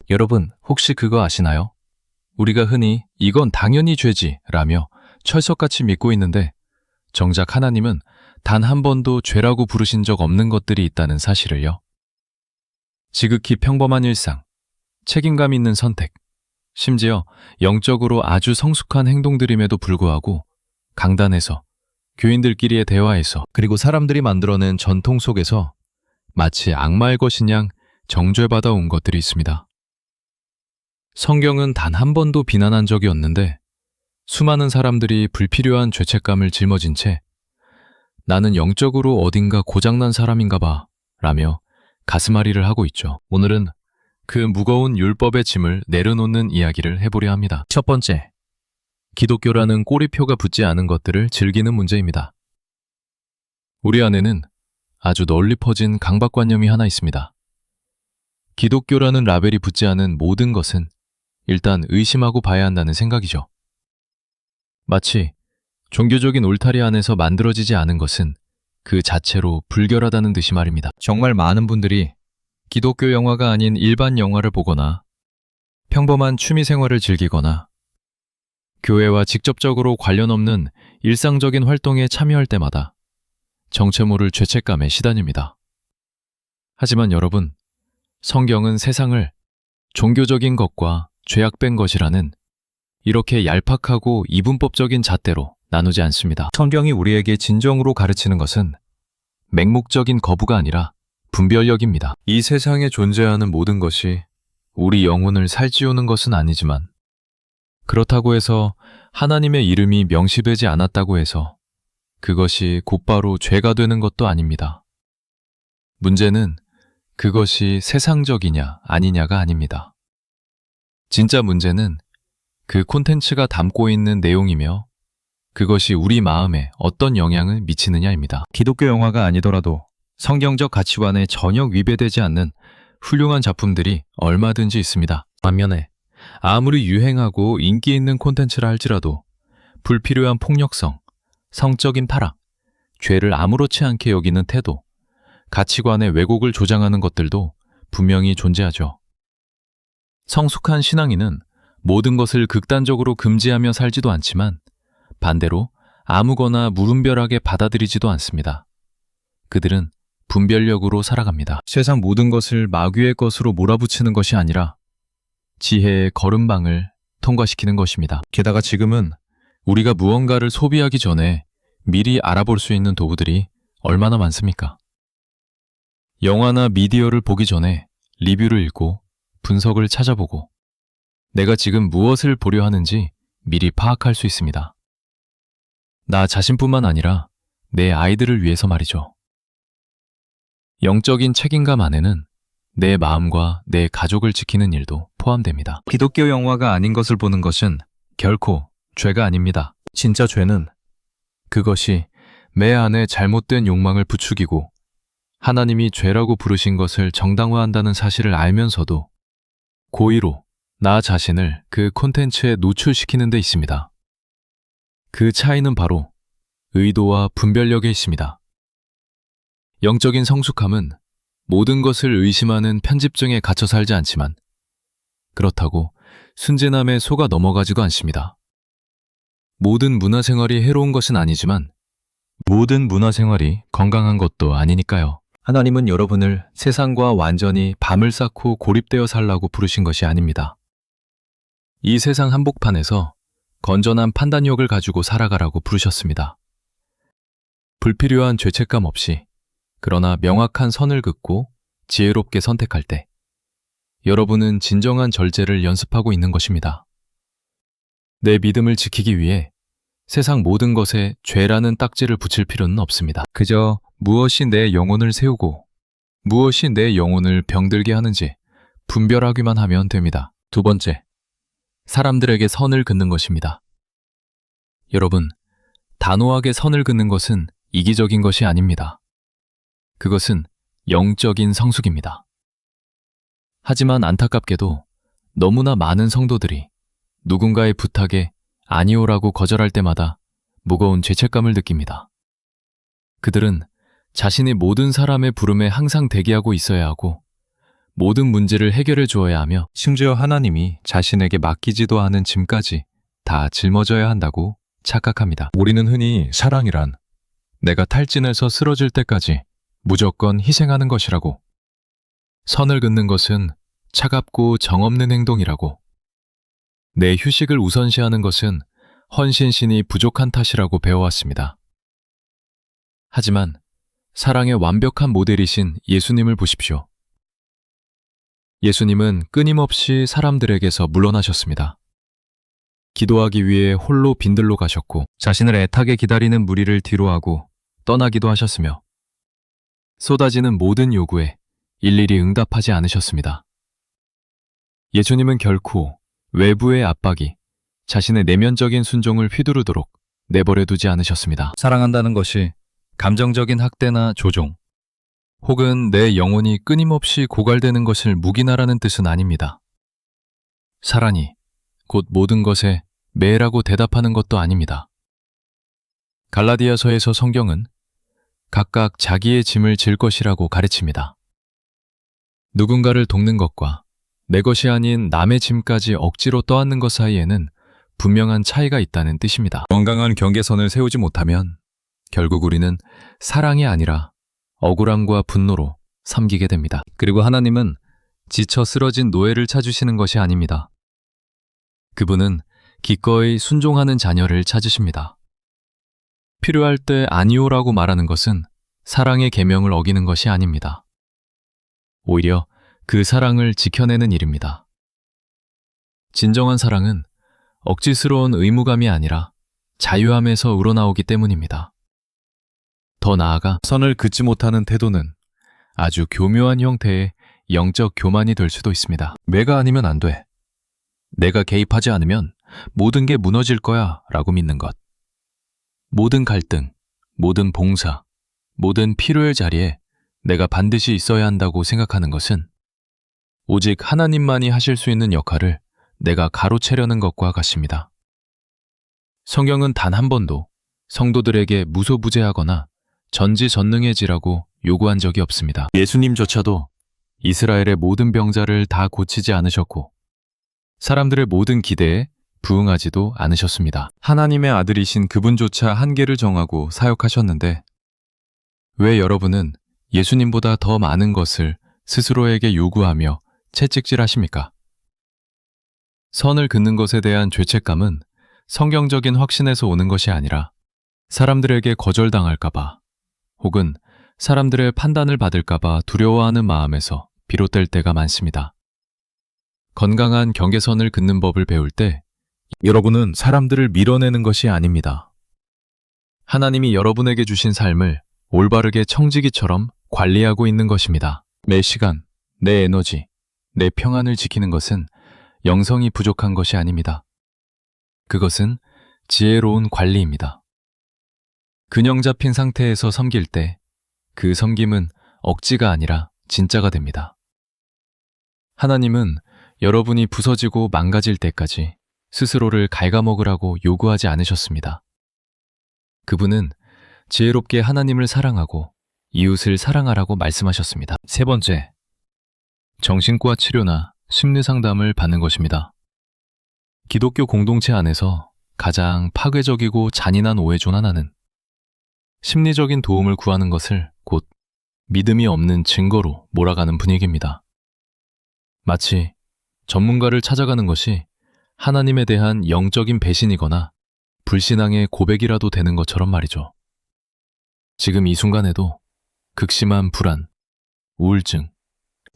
여러분, 혹시 그거 아시나요? 우리가 흔히 이건 당연히 죄지 라며 철석같이 믿고 있는데 정작 하나님은 단 한 번도 죄라고 부르신 적 없는 것들이 있다는 사실을요. 지극히 평범한 일상, 책임감 있는 선택, 심지어 영적으로 아주 성숙한 행동들임에도 불구하고 강단에서, 교인들끼리의 대화에서, 그리고 사람들이 만들어낸 전통 속에서 마치 악마의 것인 양 정죄받아 온 것들이 있습니다. 성경은 단 한 번도 비난한 적이 없는데 수많은 사람들이 불필요한 죄책감을 짊어진 채 나는 영적으로 어딘가 고장난 사람인가 봐 라며 가슴앓이를 하고 있죠. 오늘은 그 무거운 율법의 짐을 내려놓는 이야기를 해보려 합니다. 첫 번째, 기독교라는 꼬리표가 붙지 않은 것들을 즐기는 문제입니다. 우리 안에는 아주 널리 퍼진 강박관념이 하나 있습니다. 기독교라는 라벨이 붙지 않은 모든 것은 일단 의심하고 봐야 한다는 생각이죠. 마치 종교적인 울타리 안에서 만들어지지 않은 것은 그 자체로 불결하다는 듯이 말입니다. 정말 많은 분들이 기독교 영화가 아닌 일반 영화를 보거나 평범한 취미 생활을 즐기거나 교회와 직접적으로 관련 없는 일상적인 활동에 참여할 때마다 정체 모를 죄책감에 시달립니다. 하지만 여러분, 성경은 세상을 종교적인 것과 죄악된 것이라는 이렇게 얄팍하고 이분법적인 잣대로 나누지 않습니다. 성경이 우리에게 진정으로 가르치는 것은 맹목적인 거부가 아니라 분별력입니다. 이 세상에 존재하는 모든 것이 우리 영혼을 살찌우는 것은 아니지만 그렇다고 해서 하나님의 이름이 명시되지 않았다고 해서 그것이 곧바로 죄가 되는 것도 아닙니다. 문제는 그것이 세상적이냐 아니냐가 아닙니다. 진짜 문제는 그 콘텐츠가 담고 있는 내용이며 그것이 우리 마음에 어떤 영향을 미치느냐입니다. 기독교 영화가 아니더라도 성경적 가치관에 전혀 위배되지 않는 훌륭한 작품들이 얼마든지 있습니다. 반면에 아무리 유행하고 인기 있는 콘텐츠라 할지라도 불필요한 폭력성, 성적인 타락, 죄를 아무렇지 않게 여기는 태도, 가치관의 왜곡을 조장하는 것들도 분명히 존재하죠. 성숙한 신앙인은 모든 것을 극단적으로 금지하며 살지도 않지만 반대로 아무거나 무분별하게 받아들이지도 않습니다. 그들은 분별력으로 살아갑니다. 세상 모든 것을 마귀의 것으로 몰아붙이는 것이 아니라 지혜의 걸음방을 통과시키는 것입니다. 게다가 지금은 우리가 무언가를 소비하기 전에 미리 알아볼 수 있는 도구들이 얼마나 많습니까? 영화나 미디어를 보기 전에 리뷰를 읽고 분석을 찾아보고 내가 지금 무엇을 보려 하는지 미리 파악할 수 있습니다. 나 자신뿐만 아니라 내 아이들을 위해서 말이죠. 영적인 책임감 안에는 내 마음과 내 가족을 지키는 일도 포함됩니다. 기독교 영화가 아닌 것을 보는 것은 결코 죄가 아닙니다. 진짜 죄는 그것이 내 안에 잘못된 욕망을 부추기고 하나님이 죄라고 부르신 것을 정당화한다는 사실을 알면서도 고의로 나 자신을 그 콘텐츠에 노출시키는 데 있습니다. 그 차이는 바로 의도와 분별력에 있습니다. 영적인 성숙함은 모든 것을 의심하는 편집증에 갇혀 살지 않지만 그렇다고 순진함에 속아 넘어가지도 않습니다. 모든 문화생활이 해로운 것은 아니지만 모든 문화생활이 건강한 것도 아니니까요. 하나님은 여러분을 세상과 완전히 밤을 쌓고 고립되어 살라고 부르신 것이 아닙니다. 이 세상 한복판에서 건전한 판단력을 가지고 살아가라고 부르셨습니다. 불필요한 죄책감 없이 그러나 명확한 선을 긋고 지혜롭게 선택할 때 여러분은 진정한 절제를 연습하고 있는 것입니다. 내 믿음을 지키기 위해 세상 모든 것에 죄라는 딱지를 붙일 필요는 없습니다. 그저 무엇이 내 영혼을 세우고 무엇이 내 영혼을 병들게 하는지 분별하기만 하면 됩니다. 두 번째, 사람들에게 선을 긋는 것입니다. 여러분, 단호하게 선을 긋는 것은 이기적인 것이 아닙니다. 그것은 영적인 성숙입니다. 하지만 안타깝게도 너무나 많은 성도들이 누군가의 부탁에 아니오라고 거절할 때마다 무거운 죄책감을 느낍니다. 그들은 자신이 모든 사람의 부름에 항상 대기하고 있어야 하고 모든 문제를 해결해 주어야 하며 심지어 하나님이 자신에게 맡기지도 않은 짐까지 다 짊어져야 한다고 착각합니다. 우리는 흔히 사랑이란 내가 탈진해서 쓰러질 때까지 무조건 희생하는 것이라고, 선을 긋는 것은 차갑고 정없는 행동이라고, 내 휴식을 우선시하는 것은 헌신심이 부족한 탓이라고 배워왔습니다. 하지만 사랑의 완벽한 모델이신 예수님을 보십시오. 예수님은 끊임없이 사람들에게서 물러나셨습니다. 기도하기 위해 홀로 빈들로 가셨고 자신을 애타게 기다리는 무리를 뒤로하고 떠나기도 하셨으며 쏟아지는 모든 요구에 일일이 응답하지 않으셨습니다. 예수님은 결코 외부의 압박이 자신의 내면적인 순종을 휘두르도록 내버려두지 않으셨습니다. 사랑한다는 것이 감정적인 학대나 조종, 혹은 내 영혼이 끊임없이 고갈되는 것을 묵인하라는 뜻은 아닙니다. 사랑이 곧 모든 것에 매라고 대답하는 것도 아닙니다. 갈라디아서에서 성경은 각각 자기의 짐을 질 것이라고 가르칩니다. 누군가를 돕는 것과 내 것이 아닌 남의 짐까지 억지로 떠안는 것 사이에는 분명한 차이가 있다는 뜻입니다. 건강한 경계선을 세우지 못하면 결국 우리는 사랑이 아니라 억울함과 분노로 삼기게 됩니다. 그리고 하나님은 지쳐 쓰러진 노예를 찾으시는 것이 아닙니다. 그분은 기꺼이 순종하는 자녀를 찾으십니다. 필요할 때 아니오라고 말하는 것은 사랑의 계명을 어기는 것이 아닙니다. 오히려 그 사랑을 지켜내는 일입니다. 진정한 사랑은 억지스러운 의무감이 아니라 자유함에서 우러나오기 때문입니다. 더 나아가 선을 긋지 못하는 태도는 아주 교묘한 형태의 영적 교만이 될 수도 있습니다. 내가 아니면 안 돼. 내가 개입하지 않으면 모든 게 무너질 거야 라고 믿는 것. 모든 갈등, 모든 봉사, 모든 필요의 자리에 내가 반드시 있어야 한다고 생각하는 것은 오직 하나님만이 하실 수 있는 역할을 내가 가로채려는 것과 같습니다. 성경은 단 한 번도 성도들에게 무소부재하거나 전지전능해지라고 요구한 적이 없습니다. 예수님조차도 이스라엘의 모든 병자를 다 고치지 않으셨고 사람들의 모든 기대에 부응하지도 않으셨습니다. 하나님의 아들이신 그분조차 한계를 정하고 사역하셨는데 왜 여러분은 예수님보다 더 많은 것을 스스로에게 요구하며 채찍질하십니까? 선을 긋는 것에 대한 죄책감은 성경적인 확신에서 오는 것이 아니라 사람들에게 거절당할까봐 혹은 사람들의 판단을 받을까봐 두려워하는 마음에서 비롯될 때가 많습니다. 건강한 경계선을 긋는 법을 배울 때 여러분은 사람들을 밀어내는 것이 아닙니다. 하나님이 여러분에게 주신 삶을 올바르게 청지기처럼 관리하고 있는 것입니다. 내 시간, 내 에너지, 내 평안을 지키는 것은 영성이 부족한 것이 아닙니다. 그것은 지혜로운 관리입니다. 균형 잡힌 상태에서 섬길 때 그 섬김은 억지가 아니라 진짜가 됩니다. 하나님은 여러분이 부서지고 망가질 때까지 스스로를 갉아먹으라고 요구하지 않으셨습니다. 그분은 지혜롭게 하나님을 사랑하고 이웃을 사랑하라고 말씀하셨습니다. 세 번째, 정신과 치료나 심리상담을 받는 것입니다. 기독교 공동체 안에서 가장 파괴적이고 잔인한 오해 중 하나는 심리적인 도움을 구하는 것을 곧 믿음이 없는 증거로 몰아가는 분위기입니다. 마치 전문가를 찾아가는 것이 하나님에 대한 영적인 배신이거나 불신앙의 고백이라도 되는 것처럼 말이죠. 지금 이 순간에도 극심한 불안, 우울증,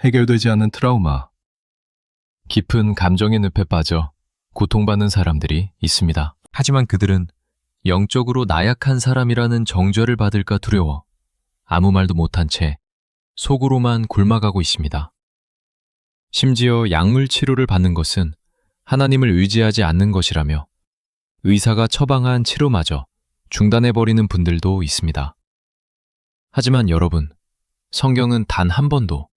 해결되지 않는 트라우마, 깊은 감정의 늪에 빠져 고통받는 사람들이 있습니다. 하지만 그들은 영적으로 나약한 사람이라는 정죄를 받을까 두려워 아무 말도 못한 채 속으로만 굶어가고 있습니다. 심지어 약물 치료를 받는 것은 하나님을 의지하지 않는 것이라며 의사가 처방한 치료마저 중단해버리는 분들도 있습니다. 하지만 여러분, 성경은 단 한 번도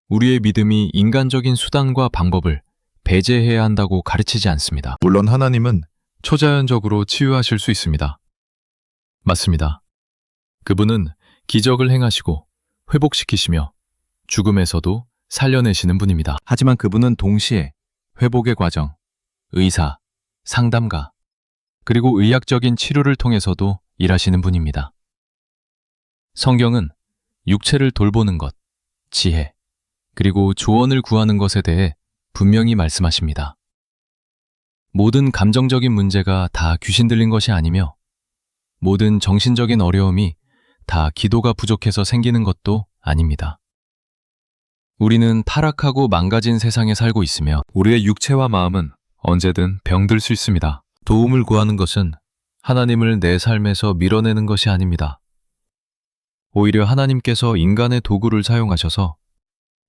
우리의 믿음이 인간적인 수단과 방법을 배제해야 한다고 가르치지 않습니다. 물론 하나님은 초자연적으로 치유하실 수 있습니다. 맞습니다. 그분은 기적을 행하시고 회복시키시며 죽음에서도 살려내시는 분입니다. 하지만 그분은 동시에 회복의 과정, 의사, 상담가, 그리고 의학적인 치료를 통해서도 일하시는 분입니다. 성경은 육체를 돌보는 것, 지혜, 그리고 조언을 구하는 것에 대해 분명히 말씀하십니다. 모든 감정적인 문제가 다 귀신 들린 것이 아니며 모든 정신적인 어려움이 다 기도가 부족해서 생기는 것도 아닙니다. 우리는 타락하고 망가진 세상에 살고 있으며 우리의 육체와 마음은 언제든 병들 수 있습니다. 도움을 구하는 것은 하나님을 내 삶에서 밀어내는 것이 아닙니다. 오히려 하나님께서 인간의 도구를 사용하셔서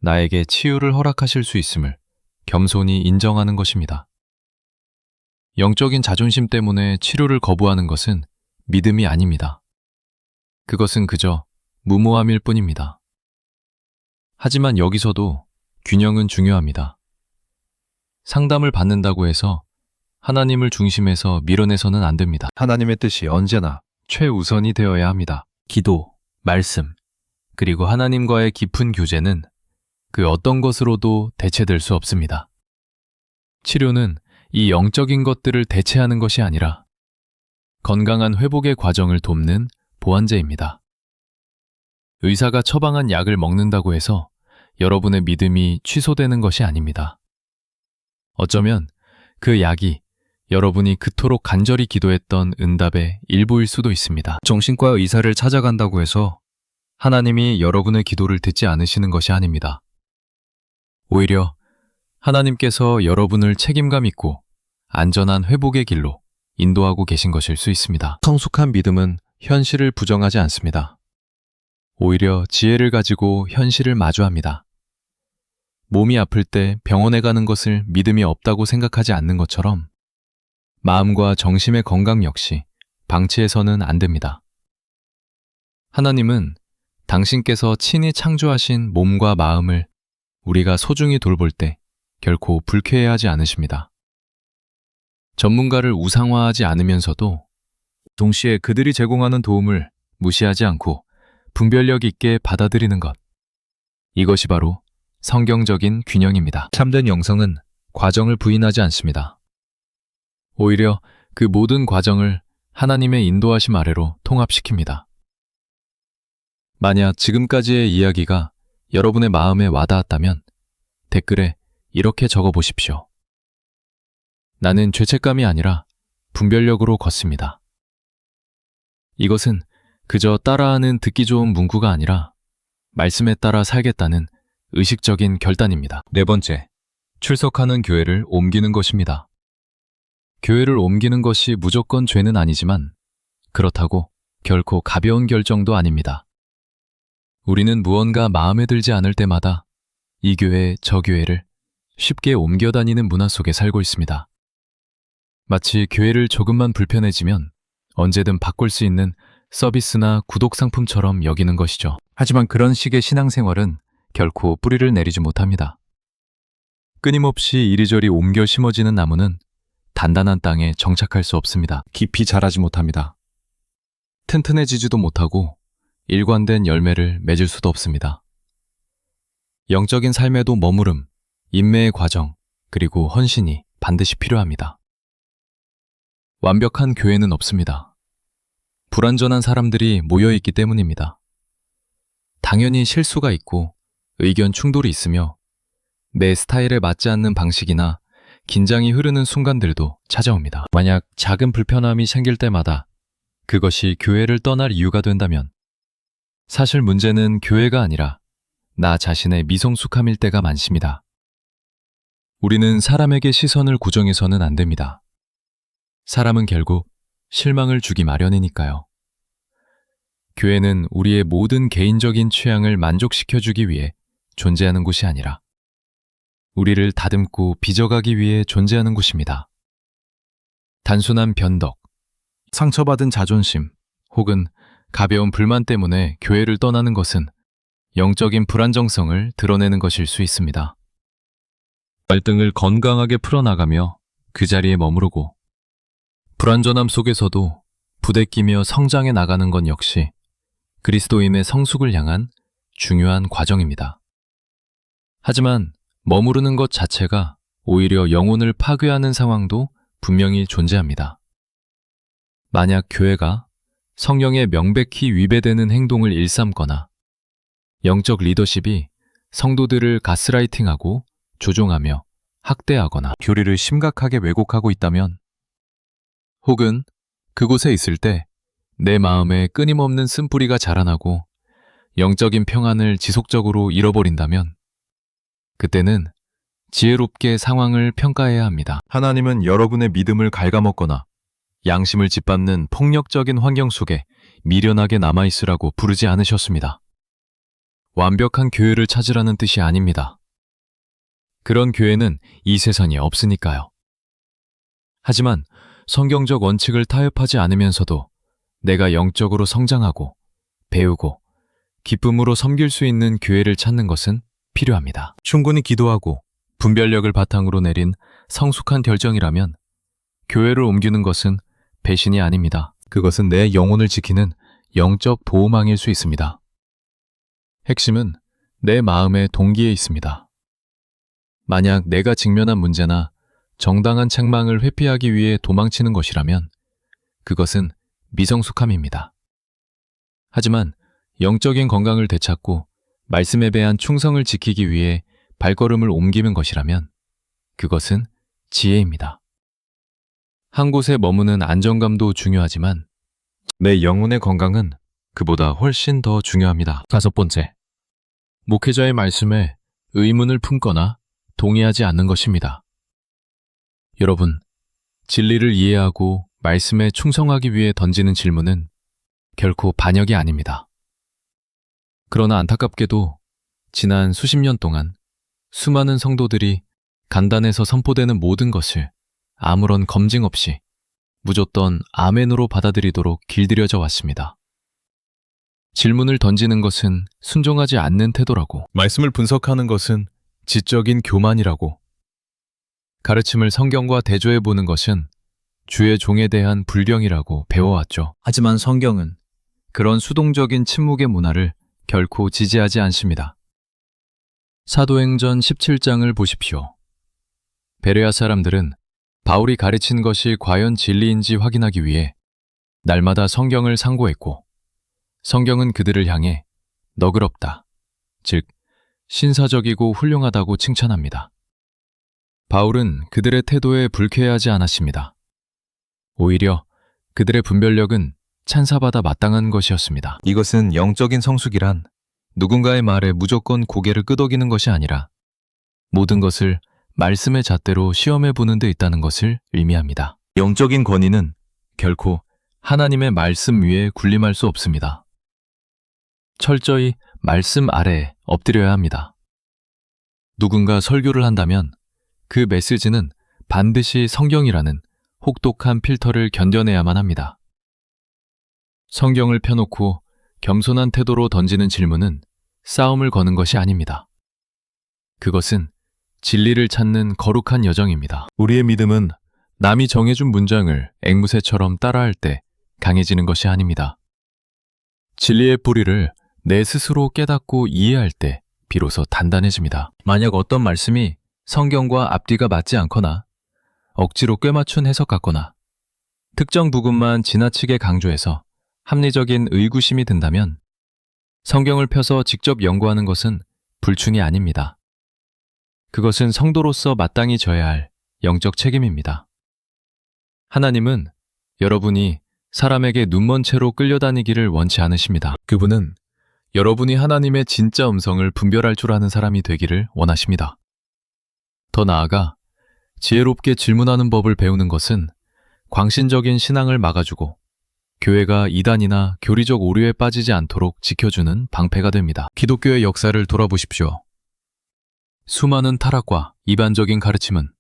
나에게 치유를 허락하실 수 있음을 겸손히 인정하는 것입니다. 영적인 자존심 때문에 치료를 거부하는 것은 믿음이 아닙니다. 그것은 그저 무모함일 뿐입니다. 하지만 여기서도 균형은 중요합니다. 상담을 받는다고 해서 하나님을 중심에서 밀어내서는 안 됩니다. 하나님의 뜻이 언제나 최우선이 되어야 합니다. 기도, 말씀, 그리고 하나님과의 깊은 교제는 그 어떤 것으로도 대체될 수 없습니다. 치료는 이 영적인 것들을 대체하는 것이 아니라 건강한 회복의 과정을 돕는 보완제입니다. 의사가 처방한 약을 먹는다고 해서 여러분의 믿음이 취소되는 것이 아닙니다. 어쩌면 그 약이 여러분이 그토록 간절히 기도했던 응답의 일부일 수도 있습니다. 정신과 의사를 찾아간다고 해서 하나님이 여러분의 기도를 듣지 않으시는 것이 아닙니다. 오히려 하나님께서 여러분을 책임감 있고 안전한 회복의 길로 인도하고 계신 것일 수 있습니다. 성숙한 믿음은 현실을 부정하지 않습니다. 오히려 지혜를 가지고 현실을 마주합니다. 몸이 아플 때 병원에 가는 것을 믿음이 없다고 생각하지 않는 것처럼 마음과 정신의 건강 역시 방치해서는 안 됩니다. 하나님은 당신께서 친히 창조하신 몸과 마음을 우리가 소중히 돌볼 때 결코 불쾌해하지 않으십니다. 전문가를 우상화하지 않으면서도 동시에 그들이 제공하는 도움을 무시하지 않고 분별력 있게 받아들이는 것. 이것이 바로 성경적인 균형입니다. 참된 영성은 과정을 부인하지 않습니다. 오히려 그 모든 과정을 하나님의 인도하심 아래로 통합시킵니다. 만약 지금까지의 이야기가 여러분의 마음에 와닿았다면 댓글에 이렇게 적어보십시오. 나는 죄책감이 아니라 분별력으로 걷습니다. 이것은 그저 따라하는 듣기 좋은 문구가 아니라 말씀에 따라 살겠다는 의식적인 결단입니다. 네 번째, 출석하는 교회를 옮기는 것입니다. 교회를 옮기는 것이 무조건 죄는 아니지만 그렇다고 결코 가벼운 결정도 아닙니다. 우리는 무언가 마음에 들지 않을 때마다 이 교회, 저 교회를 쉽게 옮겨 다니는 문화 속에 살고 있습니다. 마치 교회를 조금만 불편해지면 언제든 바꿀 수 있는 서비스나 구독 상품처럼 여기는 것이죠. 하지만 그런 식의 신앙생활은 결코 뿌리를 내리지 못합니다. 끊임없이 이리저리 옮겨 심어지는 나무는 단단한 땅에 정착할 수 없습니다. 깊이 자라지 못합니다. 튼튼해지지도 못하고 일관된 열매를 맺을 수도 없습니다. 영적인 삶에도 머무름, 인내의 과정, 그리고 헌신이 반드시 필요합니다. 완벽한 교회는 없습니다. 불완전한 사람들이 모여있기 때문입니다. 당연히 실수가 있고 의견 충돌이 있으며 내 스타일에 맞지 않는 방식이나 긴장이 흐르는 순간들도 찾아옵니다. 만약 작은 불편함이 생길 때마다 그것이 교회를 떠날 이유가 된다면 사실 문제는 교회가 아니라 나 자신의 미성숙함일 때가 많습니다. 우리는 사람에게 시선을 고정해서는 안 됩니다. 사람은 결국 실망을 주기 마련이니까요. 교회는 우리의 모든 개인적인 취향을 만족시켜주기 위해 존재하는 곳이 아니라 우리를 다듬고 빚어가기 위해 존재하는 곳입니다. 단순한 변덕, 상처받은 자존심, 혹은 가벼운 불만 때문에 교회를 떠나는 것은 영적인 불안정성을 드러내는 것일 수 있습니다. 갈등을 건강하게 풀어나가며 그 자리에 머무르고 불완전함 속에서도 부대끼며 성장해 나가는 건 역시 그리스도인의 성숙을 향한 중요한 과정입니다. 하지만 머무르는 것 자체가 오히려 영혼을 파괴하는 상황도 분명히 존재합니다. 만약 교회가 성령에 명백히 위배되는 행동을 일삼거나 영적 리더십이 성도들을 가스라이팅하고 조종하며 학대하거나 교리를 심각하게 왜곡하고 있다면, 혹은 그곳에 있을 때 내 마음에 끊임없는 쓴뿌리가 자라나고 영적인 평안을 지속적으로 잃어버린다면, 그때는 지혜롭게 상황을 평가해야 합니다. 하나님은 여러분의 믿음을 갉아먹거나 양심을 짓밟는 폭력적인 환경 속에 미련하게 남아있으라고 부르지 않으셨습니다. 완벽한 교회를 찾으라는 뜻이 아닙니다. 그런 교회는 이 세상에 없으니까요. 하지만 성경적 원칙을 타협하지 않으면서도 내가 영적으로 성장하고 배우고 기쁨으로 섬길 수 있는 교회를 찾는 것은 필요합니다. 충분히 기도하고 분별력을 바탕으로 내린 성숙한 결정이라면 교회를 옮기는 것은 배신이 아닙니다. 그것은 내 영혼을 지키는 영적 보호망일 수 있습니다. 핵심은 내 마음의 동기에 있습니다. 만약 내가 직면한 문제나 정당한 책망을 회피하기 위해 도망치는 것이라면 그것은 미성숙함입니다. 하지만 영적인 건강을 되찾고 말씀에 대한 충성을 지키기 위해 발걸음을 옮기는 것이라면 그것은 지혜입니다. 한 곳에 머무는 안정감도 중요하지만 내 영혼의 건강은 그보다 훨씬 더 중요합니다. 5번째, 목회자의 말씀에 의문을 품거나 동의하지 않는 것입니다. 여러분, 진리를 이해하고 말씀에 충성하기 위해 던지는 질문은 결코 반역이 아닙니다. 그러나 안타깝게도 지난 수십 년 동안 수많은 성도들이 간단해서 선포되는 모든 것을 아무런 검증 없이 무조건 아멘으로 받아들이도록 길들여져 왔습니다. 질문을 던지는 것은 순종하지 않는 태도라고, 말씀을 분석하는 것은 지적인 교만이라고, 가르침을 성경과 대조해 보는 것은 주의 종에 대한 불경이라고 배워왔죠. 하지만 성경은 그런 수동적인 침묵의 문화를 결코 지지하지 않습니다. 사도행전 17장을 보십시오. 베레아 사람들은 바울이 가르친 것이 과연 진리인지 확인하기 위해 날마다 성경을 상고했고, 성경은 그들을 향해 너그럽다, 즉 신사적이고 훌륭하다고 칭찬합니다. 바울은 그들의 태도에 불쾌해하지 않았습니다. 오히려 그들의 분별력은 찬사받아 마땅한 것이었습니다. 이것은 영적인 성숙이란 누군가의 말에 무조건 고개를 끄덕이는 것이 아니라 모든 것을 말씀의 잣대로 시험해보는 데 있다는 것을 의미합니다. 영적인 권위는 결코 하나님의 말씀 위에 군림할 수 없습니다. 철저히 말씀 아래에 엎드려야 합니다. 누군가 설교를 한다면 그 메시지는 반드시 성경이라는 혹독한 필터를 견뎌내야만 합니다. 성경을 펴놓고 겸손한 태도로 던지는 질문은 싸움을 거는 것이 아닙니다. 그것은 진리를 찾는 거룩한 여정입니다. 우리의 믿음은 남이 정해준 문장을 앵무새처럼 따라할 때 강해지는 것이 아닙니다. 진리의 뿌리를 내 스스로 깨닫고 이해할 때 비로소 단단해집니다. 만약 어떤 말씀이 성경과 앞뒤가 맞지 않거나 억지로 꿰맞춘 해석 같거나 특정 부분만 지나치게 강조해서 합리적인 의구심이 든다면 성경을 펴서 직접 연구하는 것은 불충이 아닙니다. 그것은 성도로서 마땅히 져야 할 영적 책임입니다. 하나님은 여러분이 사람에게 눈먼 채로 끌려다니기를 원치 않으십니다. 그분은 여러분이 하나님의 진짜 음성을 분별할 줄 아는 사람이 되기를 원하십니다. 더 나아가 지혜롭게 질문하는 법을 배우는 것은 광신적인 신앙을 막아주고 교회가 이단이나 교리적 오류에 빠지지 않도록 지켜주는 방패가 됩니다. 기독교의 역사를 돌아보십시오. 수많은 타락과 이반적인 가르침은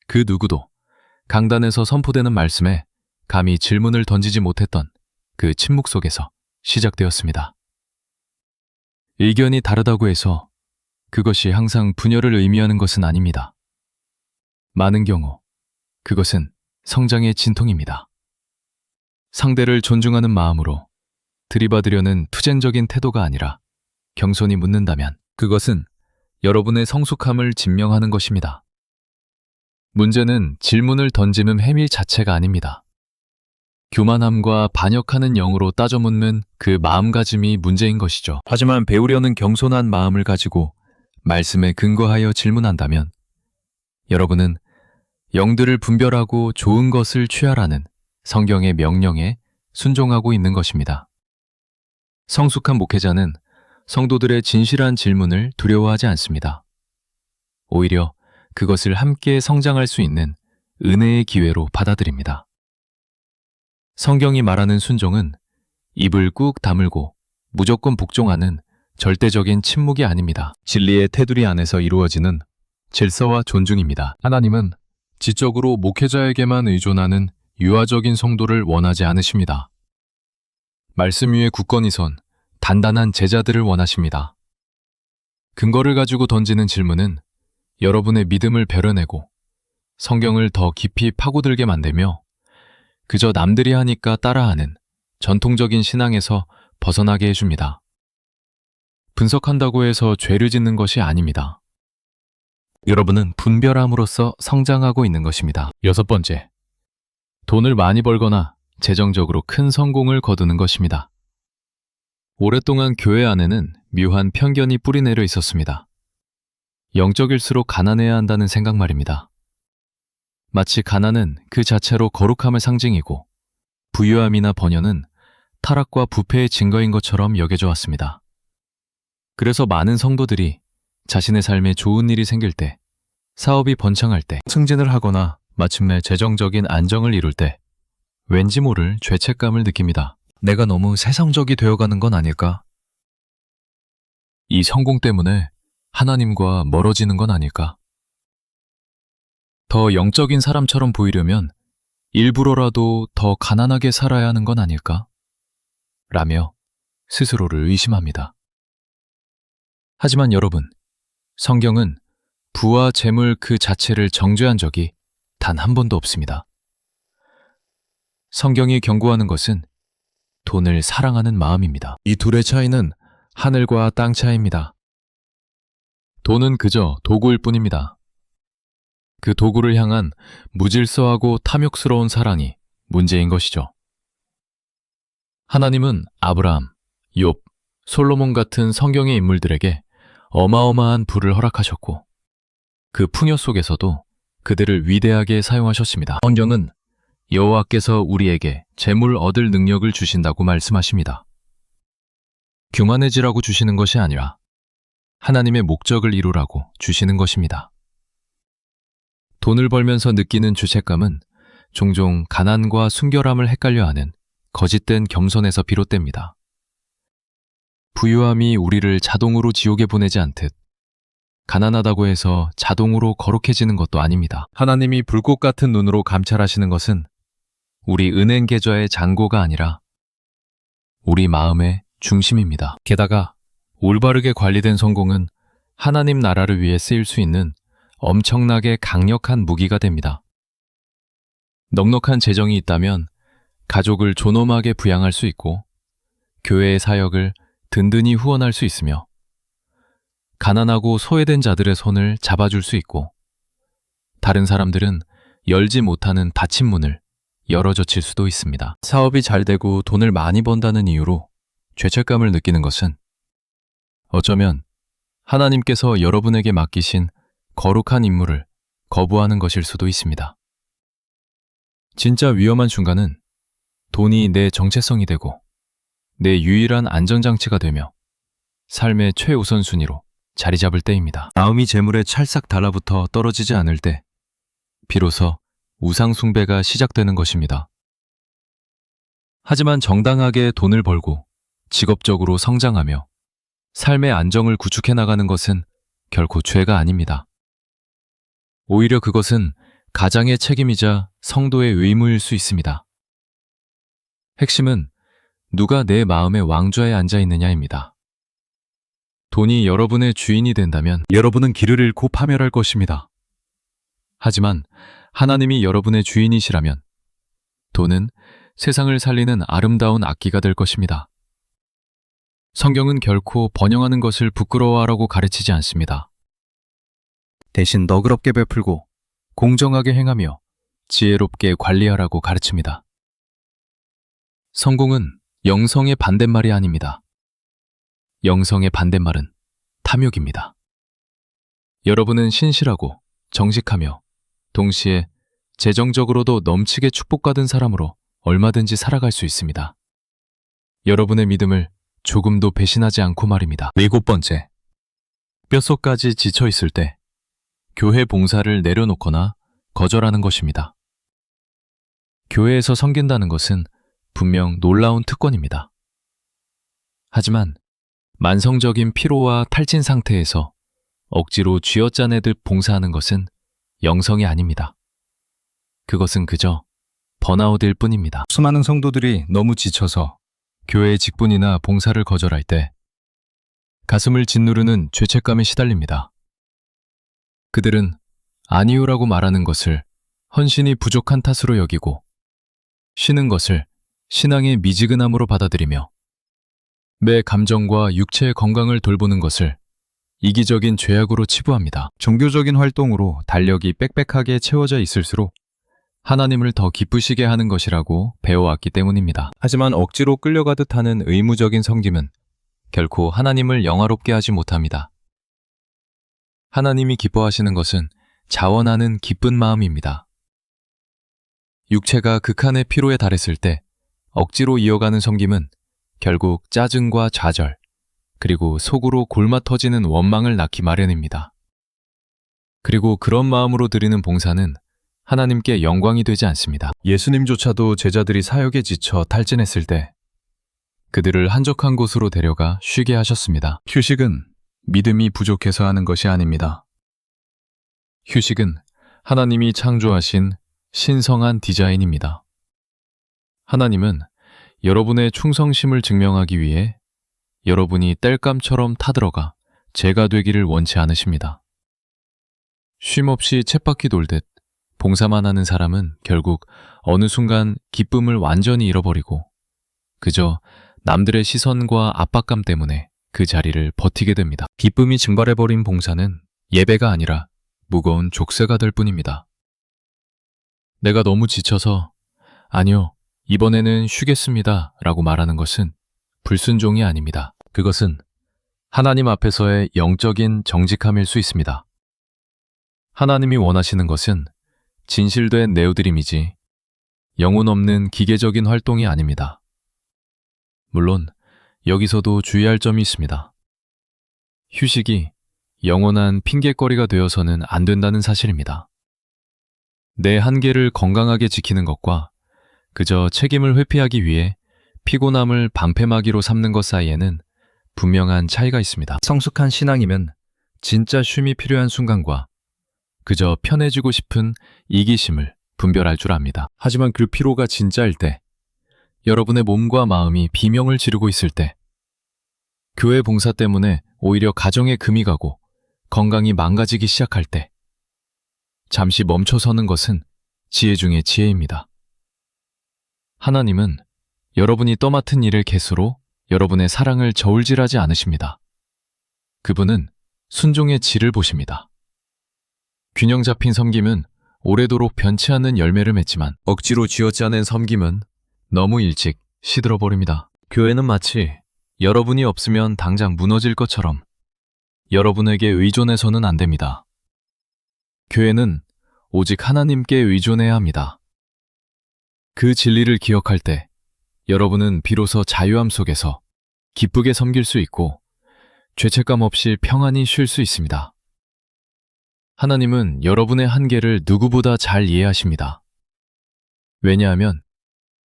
그 누구도 강단에서 선포되는 말씀에 감히 질문을 던지지 못했던 그 침묵 속에서 시작되었습니다. 의견이 다르다고 해서 그것이 항상 분열을 의미하는 것은 아닙니다. 많은 경우 그것은 성장의 진통입니다. 상대를 존중하는 마음으로 들이받으려는 투쟁적인 태도가 아니라 겸손히 묻는다면 그것은 여러분의 성숙함을 증명하는 것입니다. 문제는 질문을 던지는 행위 자체가 아닙니다. 교만함과 반역하는 영으로 따져 묻는 그 마음가짐이 문제인 것이죠. 하지만 배우려는 겸손한 마음을 가지고 말씀에 근거하여 질문한다면 여러분은 영들을 분별하고 좋은 것을 취하라는 성경의 명령에 순종하고 있는 것입니다. 성숙한 목회자는 성도들의 진실한 질문을 두려워하지 않습니다. 오히려 그것을 함께 성장할 수 있는 은혜의 기회로 받아들입니다. 성경이 말하는 순종은 입을 꾹 다물고 무조건 복종하는 절대적인 침묵이 아닙니다. 진리의 테두리 안에서 이루어지는 질서와 존중입니다. 하나님은 지적으로 목회자에게만 의존하는 유아적인 성도를 원하지 않으십니다. 말씀 위에 굳건히 선 단단한 제자들을 원하십니다. 근거를 가지고 던지는 질문은 여러분의 믿음을 배려내고 성경을 더 깊이 파고들게 만들며 그저 남들이 하니까 따라하는 전통적인 신앙에서 벗어나게 해줍니다. 분석한다고 해서 죄를 짓는 것이 아닙니다. 여러분은 분별함으로써 성장하고 있는 것입니다. 6번째, 돈을 많이 벌거나 재정적으로 큰 성공을 거두는 것입니다. 오랫동안 교회 안에는 묘한 편견이 뿌리내려 있었습니다. 영적일수록 가난해야 한다는 생각 말입니다. 마치 가난은 그 자체로 거룩함의 상징이고 부유함이나 번연은 타락과 부패의 증거인 것처럼 여겨져 왔습니다. 그래서 많은 성도들이 자신의 삶에 좋은 일이 생길 때, 사업이 번창할 때, 승진을 하거나 마침내 재정적인 안정을 이룰 때 왠지 모를 죄책감을 느낍니다. 내가 너무 세상적이 되어가는 건 아닐까? 이 성공 때문에 하나님과 멀어지는 건 아닐까? 더 영적인 사람처럼 보이려면 일부러라도 더 가난하게 살아야 하는 건 아닐까? 라며 스스로를 의심합니다. 하지만 여러분, 성경은 부와 재물 그 자체를 정죄한 적이 단 한 번도 없습니다. 성경이 경고하는 것은 돈을 사랑하는 마음입니다. 이 둘의 차이는 하늘과 땅 차이입니다. 돈은 그저 도구일 뿐입니다. 그 도구를 향한 무질서하고 탐욕스러운 사랑이 문제인 것이죠. 하나님은 아브라함, 욥, 솔로몬 같은 성경의 인물들에게 어마어마한 부를 허락하셨고 그 풍요 속에서도 그들을 위대하게 사용하셨습니다. 성경은 여호와께서 우리에게 재물 얻을 능력을 주신다고 말씀하십니다. 교만해지라고 주시는 것이 아니라 하나님의 목적을 이루라고 주시는 것입니다. 돈을 벌면서 느끼는 죄책감은 종종 가난과 순결함을 헷갈려하는 거짓된 겸손에서 비롯됩니다. 부유함이 우리를 자동으로 지옥에 보내지 않듯 가난하다고 해서 자동으로 거룩해지는 것도 아닙니다. 하나님이 불꽃 같은 눈으로 감찰하시는 것은 우리 은행 계좌의 잔고가 아니라 우리 마음의 중심입니다. 게다가 올바르게 관리된 성공은 하나님 나라를 위해 쓰일 수 있는 엄청나게 강력한 무기가 됩니다. 넉넉한 재정이 있다면 가족을 존엄하게 부양할 수 있고 교회의 사역을 든든히 후원할 수 있으며 가난하고 소외된 자들의 손을 잡아줄 수 있고 다른 사람들은 열지 못하는 닫힌 문을 열어젖힐 수도 있습니다. 사업이 잘 되고 돈을 많이 번다는 이유로 죄책감을 느끼는 것은 어쩌면 하나님께서 여러분에게 맡기신 거룩한 임무를 거부하는 것일 수도 있습니다. 진짜 위험한 순간은 돈이 내 정체성이 되고 내 유일한 안전장치가 되며 삶의 최우선순위로 자리 잡을 때입니다. 마음이 재물에 찰싹 달라붙어 떨어지지 않을 때 비로소 우상 숭배가 시작되는 것입니다. 하지만 정당하게 돈을 벌고 직업적으로 성장하며 삶의 안정을 구축해 나가는 것은 결코 죄가 아닙니다. 오히려 그것은 가장의 책임이자 성도의 의무일 수 있습니다. 핵심은 누가 내 마음의 왕좌에 앉아 있느냐입니다. 돈이 여러분의 주인이 된다면 여러분은 길을 잃고 파멸할 것입니다. 하지만 하나님이 여러분의 주인이시라면 돈은 세상을 살리는 아름다운 악기가 될 것입니다. 성경은 결코 번영하는 것을 부끄러워하라고 가르치지 않습니다. 대신 너그럽게 베풀고 공정하게 행하며 지혜롭게 관리하라고 가르칩니다. 성공은 영성의 반대말이 아닙니다. 영성의 반대말은 탐욕입니다. 여러분은 신실하고 정직하며 동시에 재정적으로도 넘치게 축복받은 사람으로 얼마든지 살아갈 수 있습니다. 여러분의 믿음을 조금도 배신하지 않고 말입니다. 7번째, 뼛속까지 지쳐 있을 때 교회 봉사를 내려놓거나 거절하는 것입니다. 교회에서 섬긴다는 것은 분명 놀라운 특권입니다. 하지만 만성적인 피로와 탈진 상태에서 억지로 쥐어짜내듯 봉사하는 것은 영성이 아닙니다. 그것은 그저 번아웃일 뿐입니다. 수많은 성도들이 너무 지쳐서 교회의 직분이나 봉사를 거절할 때 가슴을 짓누르는 죄책감에 시달립니다. 그들은 아니요라고 말하는 것을 헌신이 부족한 탓으로 여기고 쉬는 것을 신앙의 미지근함으로 받아들이며 매 감정과 육체의 건강을 돌보는 것을 이기적인 죄악으로 치부합니다. 종교적인 활동으로 달력이 빽빽하게 채워져 있을수록 하나님을 더 기쁘시게 하는 것이라고 배워왔기 때문입니다. 하지만 억지로 끌려가듯 하는 의무적인 섬김은 결코 하나님을 영화롭게 하지 못합니다. 하나님이 기뻐하시는 것은 자원하는 기쁜 마음입니다. 육체가 극한의 피로에 달했을 때 억지로 이어가는 섬김은 결국 짜증과 좌절, 그리고 속으로 골마 터지는 원망을 낳기 마련입니다. 그리고 그런 마음으로 드리는 봉사는 하나님께 영광이 되지 않습니다. 예수님조차도 제자들이 사역에 지쳐 탈진했을 때 그들을 한적한 곳으로 데려가 쉬게 하셨습니다. 휴식은 믿음이 부족해서 하는 것이 아닙니다. 휴식은 하나님이 창조하신 신성한 디자인입니다. 하나님은 여러분의 충성심을 증명하기 위해 여러분이 땔감처럼 타들어가 재가 되기를 원치 않으십니다. 쉼없이 쳇바퀴 돌듯 봉사만 하는 사람은 결국 어느 순간 기쁨을 완전히 잃어버리고 그저 남들의 시선과 압박감 때문에 그 자리를 버티게 됩니다. 기쁨이 증발해버린 봉사는 예배가 아니라 무거운 족쇄가 될 뿐입니다. 내가 너무 지쳐서 아니요, 이번에는 쉬겠습니다 라고 말하는 것은 불순종이 아닙니다. 그것은 하나님 앞에서의 영적인 정직함일 수 있습니다. 하나님이 원하시는 것은 진실된 내어드림이지 영혼 없는 기계적인 활동이 아닙니다. 물론 여기서도 주의할 점이 있습니다. 휴식이 영원한 핑계거리가 되어서는 안 된다는 사실입니다. 내 한계를 건강하게 지키는 것과 그저 책임을 회피하기 위해 피곤함을 방패막이로 삼는 것 사이에는 분명한 차이가 있습니다. 성숙한 신앙이면 진짜 쉼이 필요한 순간과 그저 편해지고 싶은 이기심을 분별할 줄 압니다. 하지만 그 피로가 진짜일 때, 여러분의 몸과 마음이 비명을 지르고 있을 때, 교회 봉사 때문에 오히려 가정에 금이 가고 건강이 망가지기 시작할 때, 잠시 멈춰서는 것은 지혜 중의 지혜입니다. 하나님은 여러분이 떠맡은 일을 개수로 여러분의 사랑을 저울질하지 않으십니다. 그분은 순종의 질을 보십니다. 균형 잡힌 섬김은 오래도록 변치 않는 열매를 맺지만 억지로 쥐어짜낸 섬김은 너무 일찍 시들어버립니다. 교회는 마치 여러분이 없으면 당장 무너질 것처럼 여러분에게 의존해서는 안 됩니다. 교회는 오직 하나님께 의존해야 합니다. 그 진리를 기억할 때 여러분은 비로소 자유함 속에서 기쁘게 섬길 수 있고 죄책감 없이 평안히 쉴 수 있습니다. 하나님은 여러분의 한계를 누구보다 잘 이해하십니다. 왜냐하면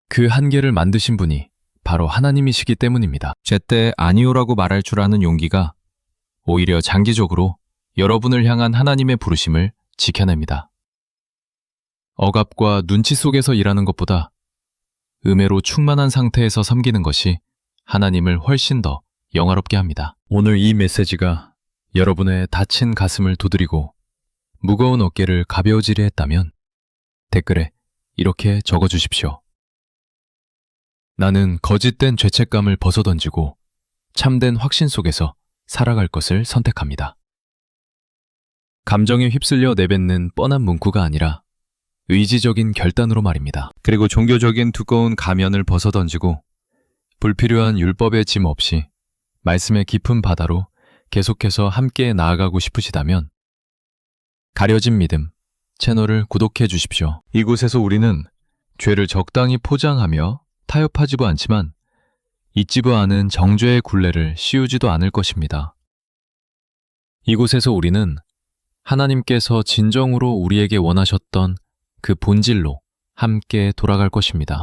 그 한계를 만드신 분이 바로 하나님이시기 때문입니다. 제때 아니오라고 말할 줄 아는 용기가 오히려 장기적으로 여러분을 향한 하나님의 부르심을 지켜냅니다. 억압과 눈치 속에서 일하는 것보다 음해로 충만한 상태에서 섬기는 것이 하나님을 훨씬 더 영화롭게 합니다. 오늘 이 메시지가 여러분의 다친 가슴을 두드리고 무거운 어깨를 가벼워지려 했다면 댓글에 이렇게 적어주십시오. 나는 거짓된 죄책감을 벗어던지고 참된 확신 속에서 살아갈 것을 선택합니다. 감정에 휩쓸려 내뱉는 뻔한 문구가 아니라 의지적인 결단으로 말입니다. 그리고 종교적인 두꺼운 가면을 벗어던지고 불필요한 율법의 짐 없이 말씀의 깊은 바다로 계속해서 함께 나아가고 싶으시다면 가려진 믿음 채널을 구독해 주십시오. 이곳에서 우리는 죄를 적당히 포장하며 타협하지도 않지만 잊지도 않은 정죄의 굴레를 씌우지도 않을 것입니다. 이곳에서 우리는 하나님께서 진정으로 우리에게 원하셨던 그 본질로 함께 돌아갈 것입니다.